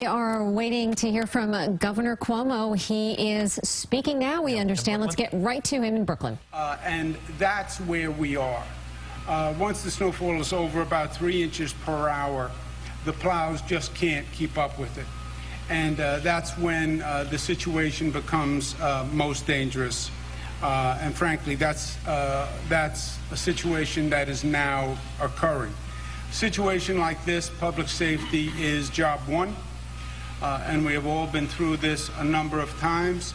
We are waiting to hear from Governor Cuomo. He is speaking now, we understand. Let's get right to him in Brooklyn. And that's where we are. Once the snowfall is over about 3 inches per hour, the plows just can't keep up with it. And that's when the situation becomes most dangerous. And frankly, that's a situation that is now occurring. A situation like this, public safety is job one. And we have all been through this a number of times.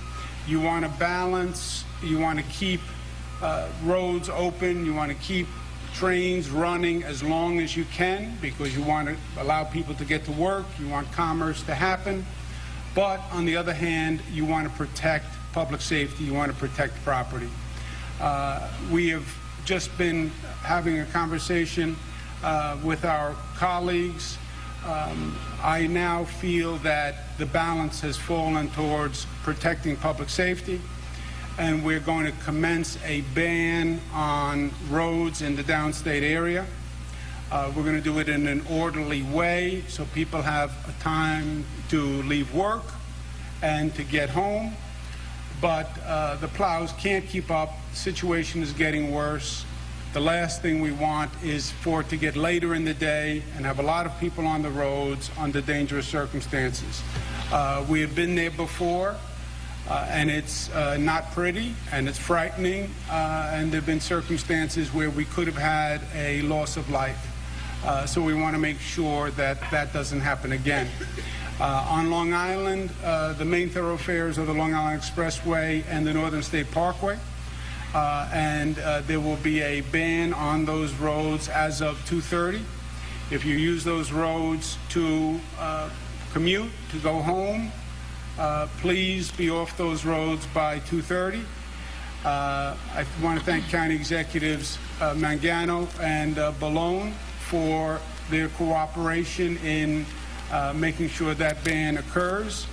You want to balance, you want to keep roads open, you want to keep trains running as long as you can because you want to allow people to get to work, you want commerce to happen. But on the other hand, you want to protect public safety, you want to protect property. We have just been having a conversation with our colleagues. I now feel that the balance has fallen towards protecting public safety, and we're going to commence a ban on roads in the downstate area. We're going to do it in an orderly way so people have time to leave work and to get home. But the plows can't keep up. The situation is getting worse. The last thing we want is for it to get later in the day and have a lot of people on the roads under dangerous circumstances. We have been there before, and it's not pretty, and it's frightening, and there have been circumstances where we could have had a loss of life. So we want to make sure that that doesn't happen again. On Long Island, the main thoroughfares are the Long Island Expressway and the Northern State Parkway. And there will be a ban on those roads as of 2:30. If you use those roads to commute, to go home, please be off those roads by 2:30. I want to thank County Executives Mangano and Ballone for their cooperation in making sure that ban occurs.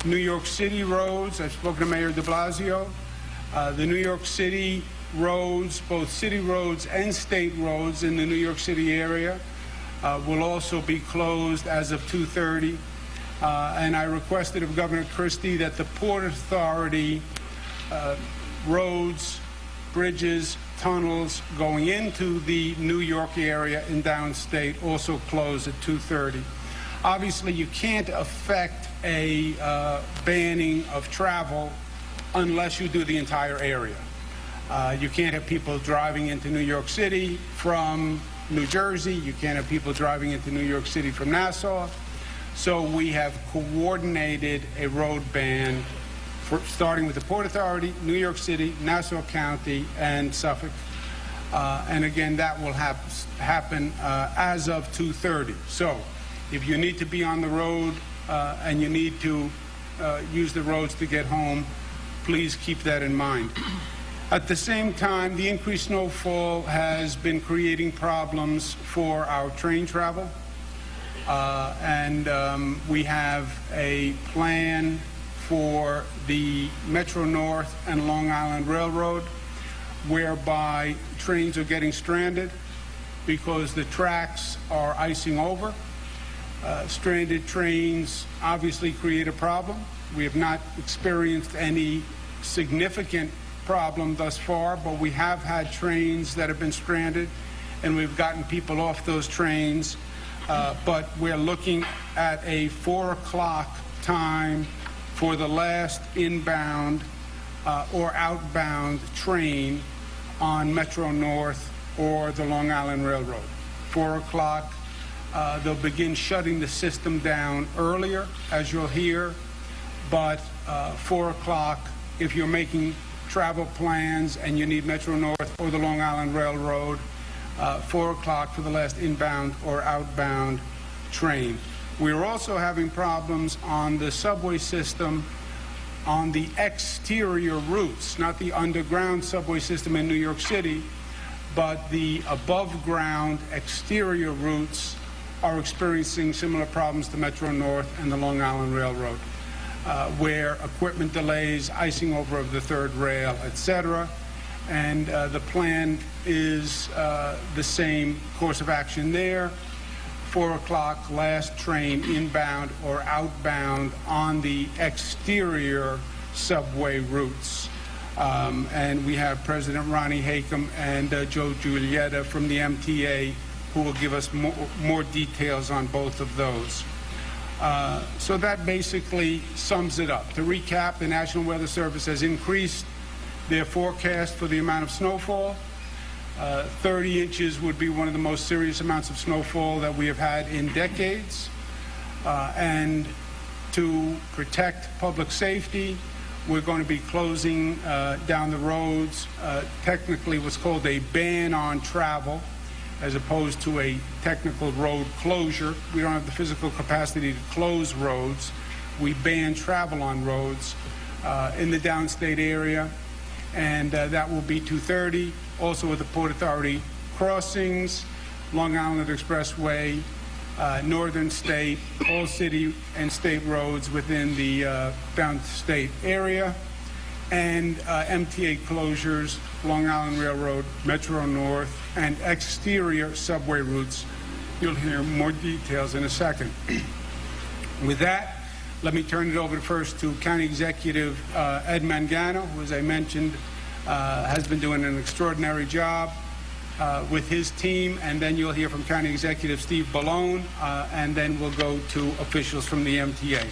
New York City roads, I've spoken to Mayor de Blasio. The New York City roads, both city roads and state roads in the New York City area, will also be closed as of 2:30. And I requested of Governor Christie that the Port Authority roads, bridges, tunnels going into the New York area in downstate also close at 2:30. Obviously, you can't affect a banning of travel unless you do the entire area. You can't have people driving into New York City from New Jersey. You can't have people driving into New York City from Nassau. So we have coordinated a road ban starting with the Port Authority, New York City, Nassau County, and Suffolk. And again, that will happen as of 2:30. So if you need to be on the road and you need to use the roads to get home, please keep that in mind. At the same time, the increased snowfall has been creating problems for our train travel. We have a plan for the Metro North and Long Island Railroad whereby trains are getting stranded because the tracks are icing over. Stranded trains obviously create a problem. We have not experienced any significant problem thus far, but we have had trains that have been stranded, and we've gotten people off those trains. But we're looking at a 4 o'clock time for the last inbound or outbound train on Metro North or the Long Island Railroad. 4 o'clock. They'll begin shutting the system down earlier, as you'll hear, but 4 o'clock, if you're making travel plans and you need Metro North or the Long Island Railroad, 4 o'clock for the last inbound or outbound train. We're also having problems on the subway system on the exterior routes, not the underground subway system in New York City, but the above-ground exterior routes are experiencing similar problems to Metro North and the Long Island Railroad, where equipment delays, icing over of the third rail, etc. And the plan is the same course of action there. 4 o'clock last train inbound or outbound on the exterior subway routes. And we have President Ronnie Hakam and Joe Giulietta from the MTA who will give us more details on both of those. So that basically sums it up. To recap, the National Weather Service has increased their forecast for the amount of snowfall. 30 inches would be one of the most serious amounts of snowfall that we have had in decades. And to protect public safety, we're going to be closing down the roads, technically what's called a ban on travel, as opposed to a technical road closure. We don't have the physical capacity to close roads. We ban travel on roads in the downstate area, and that will be 2:30. Also with the Port Authority crossings, Long Island Expressway, Northern State, all city and state roads within the downstate area, and MTA closures, Long Island Railroad, Metro North, and exterior subway routes. You'll hear more details in a second. With that, let me turn it over first to County Executive Ed Mangano, who, as I mentioned, has been doing an extraordinary job with his team, and then you'll hear from County Executive Steve Ballone, and then we'll go to officials from the MTA.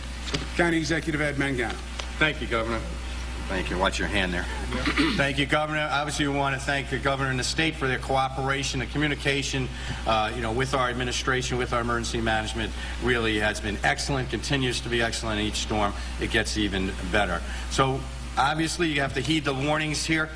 County Executive Ed Mangano. Thank you, Governor. Thank you. Watch your hand there. Thank you, Governor. Obviously, we want to thank the Governor and the state for their cooperation. The communication, with our administration, with our emergency management, really has been excellent, continues to be excellent. Each storm, it gets even better. So, obviously, you have to heed the warnings here.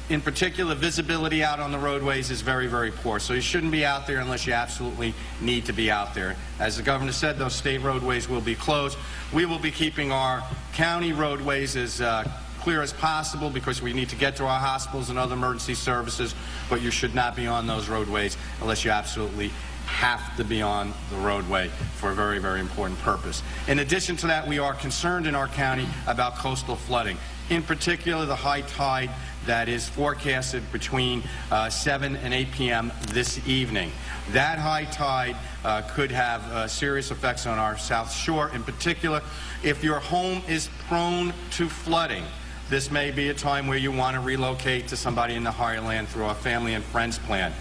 In particular, visibility out on the roadways is very, very poor. So you shouldn't be out there unless you absolutely need to be out there. As the Governor said, those state roadways will be closed. We will be keeping our county roadways as clear as possible because we need to get to our hospitals and other emergency services, but you should not be on those roadways unless you absolutely have to be on the roadway for a very, very important purpose. In addition to that, we are concerned in our county about coastal flooding, in particular the high tide that is forecasted between 7 and 8 p.m. this evening. That high tide could have serious effects on our South Shore. In particular, if your home is prone to flooding, this may be a time where you want to relocate to somebody in the higher land through our family and friends plan.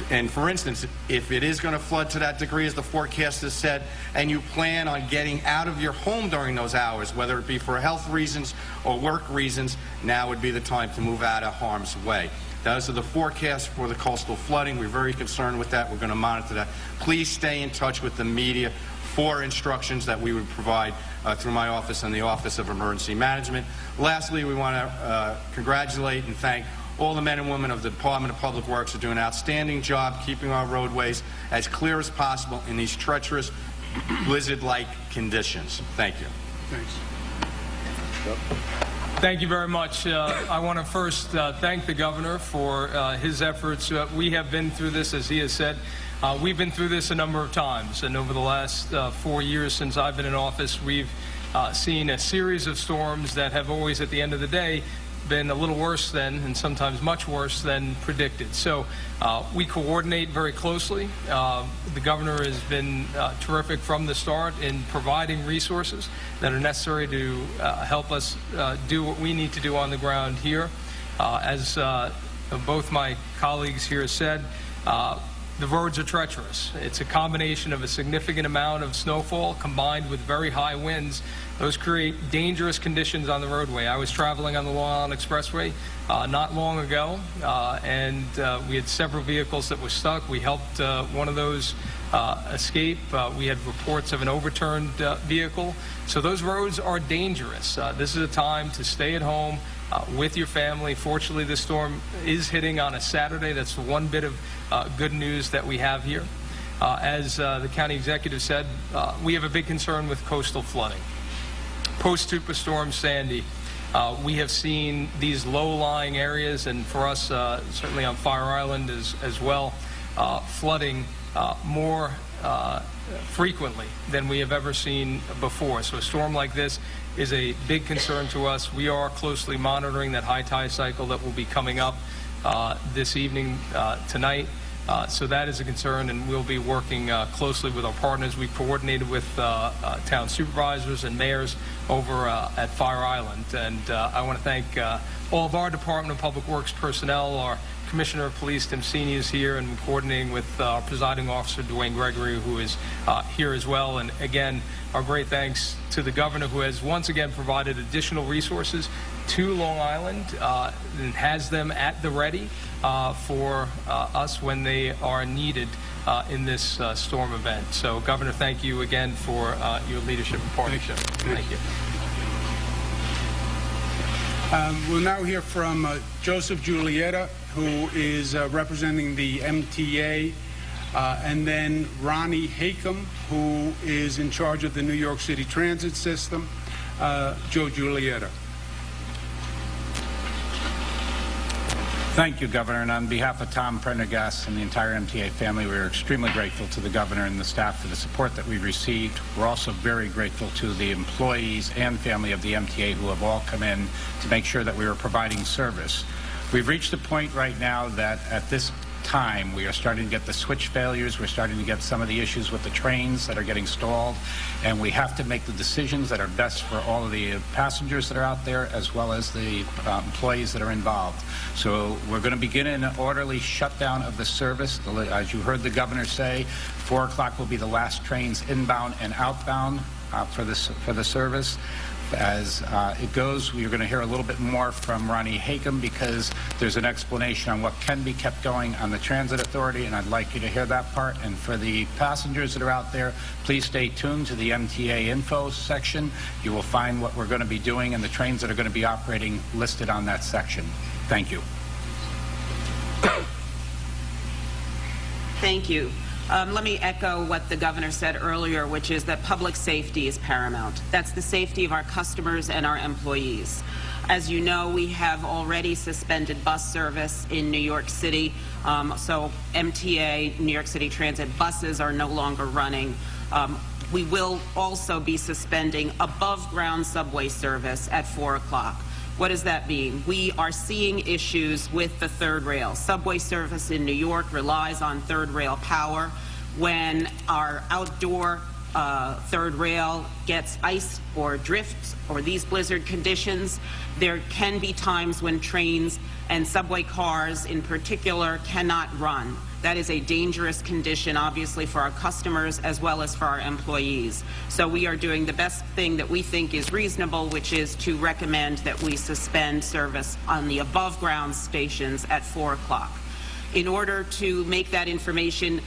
And for instance, if it is going to flood to that degree, as the forecast has said, and you plan on getting out of your home during those hours, whether it be for health reasons or work reasons, now would be the time to move out of harm's way. Those are the forecasts for the coastal flooding. We're very concerned with that. We're going to monitor that. Please stay in touch with the media for instructions that we would provide through my office and the Office of Emergency Management. Lastly, we want to congratulate and thank all the men and women of the Department of Public Works who do an outstanding job keeping our roadways as clear as possible in these treacherous, blizzard-like conditions. Thank you. Thanks. Thank you very much. I want to first thank the Governor for his efforts. We have been through this, as he has said. We've been through this a number of times, and over the last 4 years since I've been in office, we've seen a series of storms that have always, at the end of the day, been a little worse than, and sometimes much worse than, predicted. So we coordinate very closely. The Governor has been terrific from the start in providing resources that are necessary to help us do what we need to do on the ground here. As both my colleagues here said, the roads are treacherous. It's a combination of a significant amount of snowfall combined with very high winds. Those create dangerous conditions on the roadway. I was traveling on the Long Island Expressway not long ago, and we had several vehicles that were stuck. We helped one of those escape. We had reports of an overturned vehicle. So those roads are dangerous. This is a time to stay at home with your family. Fortunately, this storm is hitting on a Saturday. That's one bit of good news that we have here. As the county executive said, we have a big concern with coastal flooding. Post-Superstorm Sandy, we have seen these low-lying areas, and for us, certainly on Fire Island as well, flooding more frequently than we have ever seen before. So a storm like this is a big concern to us. We are closely monitoring that high tide cycle that will be coming up this evening, tonight. So that is a concern, and we'll be working closely with our partners. We've coordinated with town supervisors and mayors over at Fire Island. And I want to thank all of our Department of Public Works personnel, our Commissioner of Police, Tim Sini, is here, and coordinating with our presiding officer, Dwayne Gregory, who is here as well. And again, our great thanks to the governor, who has once again provided additional resources to Long Island and has them at the ready for us when they are needed in this storm event. So, Governor, thank you again for your leadership and partnership. Thank you. We'll now hear from Joseph Giulietta, who is representing the MTA, and then Ronnie Hakem, who is in charge of the New York City Transit System. Joe Giulietta. Thank you, Governor. And on behalf of Tom Prendergast and the entire MTA family, we are extremely grateful to the Governor and the staff for the support that we received. We're also very grateful to the employees and family of the MTA who have all come in to make sure that we were providing service. We've reached a point right now that at this time we are starting to get the switch failures. We're starting to get some of the issues with the trains that are getting stalled, and we have to make the decisions that are best for all of the passengers that are out there as well as the employees that are involved. So we're going to begin an orderly shutdown of the service. As you heard the governor say, 4 o'clock will be the last trains inbound and outbound for the service. As it goes, we're going to hear a little bit more from Ronnie Hakem because there's an explanation on what can be kept going on the Transit Authority, and I'd like you to hear that part. And for the passengers that are out there, please stay tuned to the MTA info section. You will find what we're going to be doing and the trains that are going to be operating listed on that section. Thank you. Thank you. Let me echo what the governor said earlier, which is that public safety is paramount. That's the safety of our customers and our employees. As you know, we have already suspended bus service in New York City, so MTA, New York City Transit buses are no longer running. We will also be suspending above-ground subway service at 4 o'clock. What does that mean? We are seeing issues with the third rail. Subway service in New York relies on third rail power. When our outdoor third rail gets ice or drifts or these blizzard conditions, there can be times when trains and subway cars in particular cannot run. That is a dangerous condition, obviously, for our customers as well as for our employees. So we are doing the best thing that we think is reasonable, which is to recommend that we suspend service on the above-ground stations at 4 o'clock. In order to make that information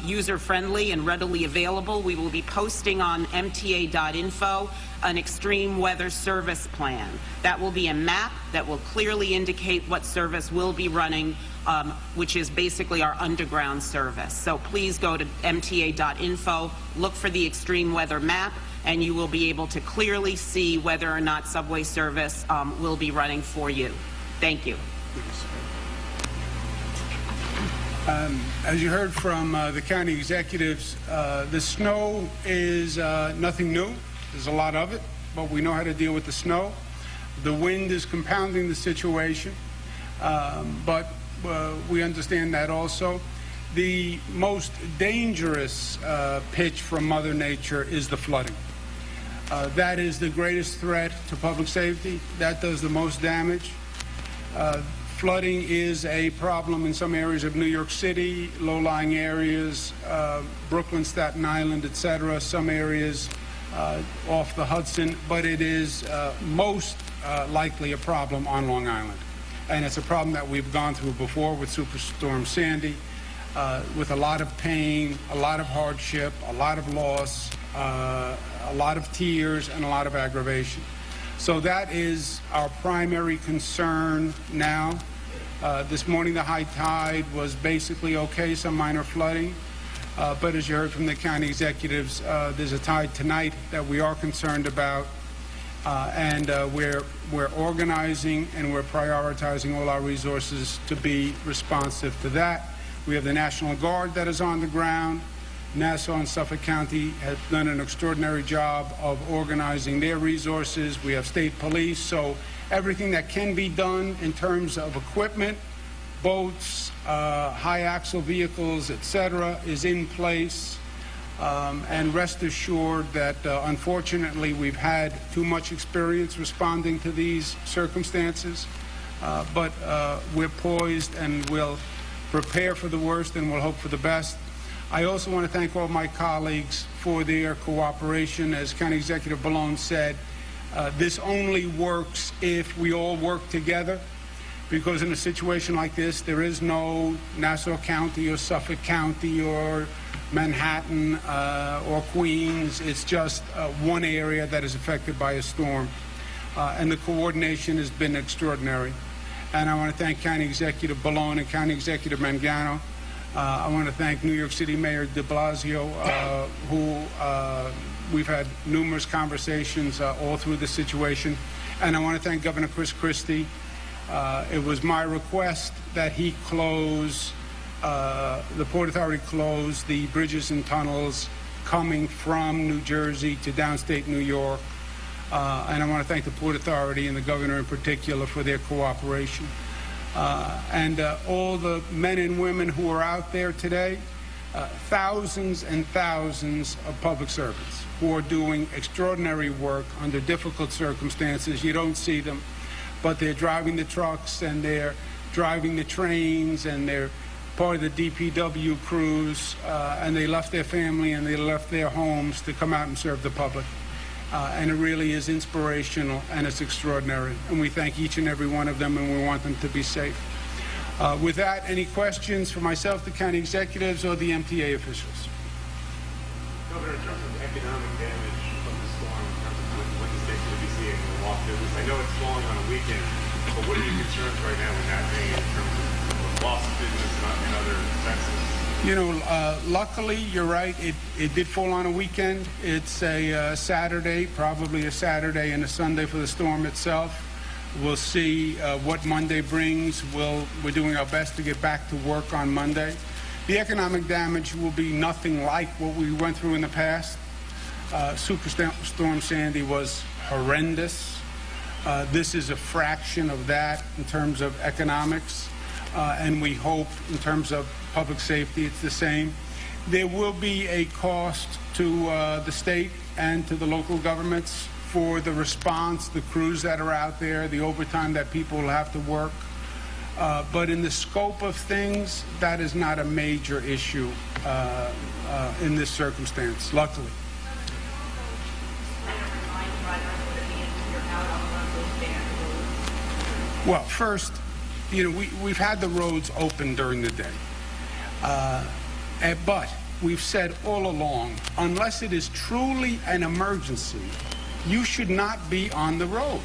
user-friendly and readily available, we will be posting on mta.info an extreme weather service plan. That will be a map that will clearly indicate what service will be running, which is basically our underground service. So please go to mta.info, look for the extreme weather map, and you will be able to clearly see whether or not subway service will be running for you. Thank you. As you heard from the county executives, the snow is nothing new. There's a lot of it, but we know how to deal with the snow. The wind is compounding the situation, but we understand that also. The most dangerous pitch from Mother Nature is the flooding. That is the greatest threat to public safety. That does the most damage. Flooding is a problem in some areas of New York City, low-lying areas, Brooklyn, Staten Island, etc., some areas off the Hudson, but it is most likely a problem on Long Island. And it's a problem that we've gone through before with Superstorm Sandy, with a lot of pain, a lot of hardship, a lot of loss, a lot of tears, and a lot of aggravation. So that is our primary concern now. This morning the high tide was basically okay, some minor flooding. But as you heard from the county executives, there's a tide tonight that we are concerned about. And we're organizing and we're prioritizing all our resources to be responsive to that. We have the National Guard that is on the ground. Nassau and Suffolk County have done an extraordinary job of organizing their resources. We have state police, so everything that can be done in terms of equipment boats, high axle vehicles, etc., is in place. And rest assured that, unfortunately, we've had too much experience responding to these circumstances. But we're poised and we'll prepare for the worst and we'll hope for the best. I also want to thank all my colleagues for their cooperation. As County Executive Ballone said, this only works if we all work together, because in a situation like this, there is no Nassau County or Suffolk County or Manhattan or Queens. It's just one area that is affected by a storm. And the coordination has been extraordinary. And I want to thank County Executive Ballone and County Executive Mangano. I want to thank New York City Mayor de Blasio, who we've had numerous conversations all through the situation. And I want to thank Governor Chris Christie. It was my request that he close, the Port Authority close the bridges and tunnels coming from New Jersey to downstate New York. And I want to thank the Port Authority and the governor in particular for their cooperation. And all the men and women who are out there today, thousands and thousands of public servants who are doing extraordinary work under difficult circumstances. You don't see them, but they're driving the trucks and they're driving the trains and they're part of the DPW crews, and they left their family and they left their homes to come out and serve the public. And it really is inspirational and it's extraordinary. And we thank each and every one of them and we want them to be safe. With that, any questions for myself, the county executives, or the MTA officials? Governor, in terms of economic damage from the storm, in terms of what the state could be seeing in the lost business, I know it's falling on a weekend, but what are your concerns right now with happening in terms of lost business and other expenses? You know, luckily, you're right, it did fall on a weekend. It's a Saturday, probably a Saturday and a Sunday for the storm itself. We'll see what Monday brings. We're doing our best to get back to work on Monday. The economic damage will be nothing like what we went through in the past. Superstorm Sandy was horrendous. This is a fraction of that in terms of economics. And we hope in terms of public safety it's the same. There will be a cost to the state and to the local governments for the response, the crews that are out there, the overtime that people will have to work. But in the scope of things, that is not a major issue in this circumstance, luckily. Well, first, you know, we've had the roads open during the day. But we've said all along, unless it is truly an emergency, you should not be on the road.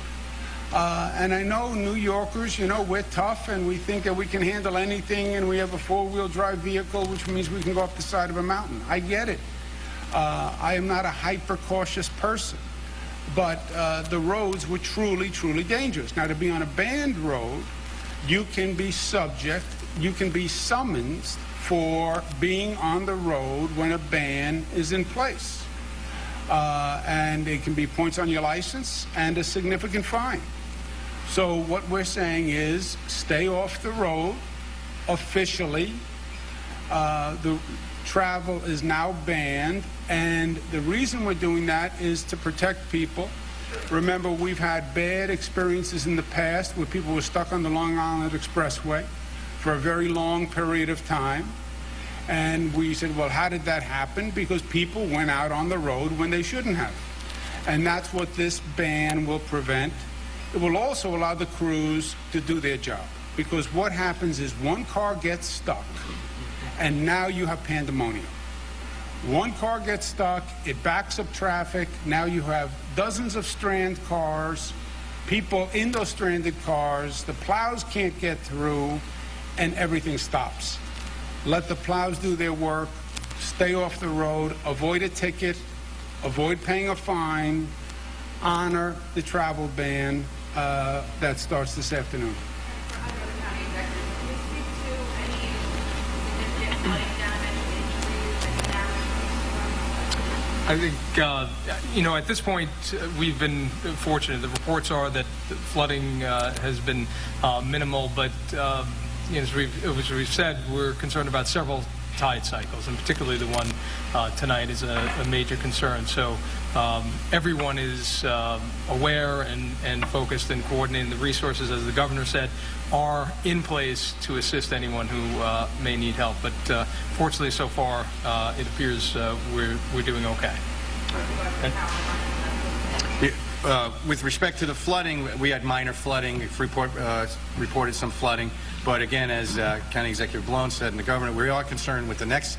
And I know New Yorkers, you know, we're tough and we think that we can handle anything, and we have a four-wheel drive vehicle, which means we can go up the side of a mountain. I get it. I am not a hyper-cautious person. But the roads were truly, truly dangerous. Now, to be on a banned road, you can be subject, you can be summoned for being on the road when a ban is in place. And it can be points on your license and a significant fine. So what we're saying is stay off the road officially. The travel is now banned, and the reason we're doing that is to protect people. Remember, we've had bad experiences in the past where people were stuck on the Long Island Expressway for a very long period of time. And we said, well, how did that happen? Because people went out on the road when they shouldn't have. And that's what this ban will prevent. It will also allow the crews to do their job. Because what happens is one car gets stuck, and now you have pandemonium. One car gets stuck, it backs up traffic, now you have dozens of stranded cars, people in those stranded cars, the plows can't get through, and everything stops. Let the plows do their work, stay off the road, avoid a ticket, avoid paying a fine, honor the travel ban that starts this afternoon. I think, you know, at this point, we've been fortunate. The reports are that the flooding has been minimal, but as we've said, we're concerned about several tide cycles, and particularly the one tonight is a major concern. So everyone is aware and focused and coordinating. The resources, as the governor said, are in place to assist anyone who may need help. But fortunately, so far, it appears we're doing okay. With respect to the flooding, we had minor flooding. We've reported some flooding. But again, as County Executive Blown said and the governor, we are concerned with the next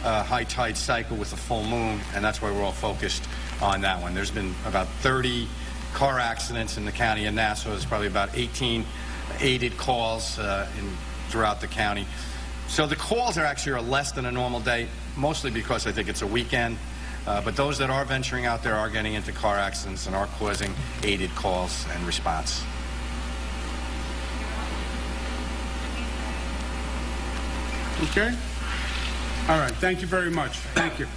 high tide cycle with the full moon, and that's why we're all focused on that one. There's been about 30 car accidents in the county of Nassau. There's probably about 18 aided calls throughout the county. So the calls are less than a normal day, mostly because I think it's a weekend. But those that are venturing out there are getting into car accidents and are causing aided calls and response. Okay? All right. Thank you very much. Thank you.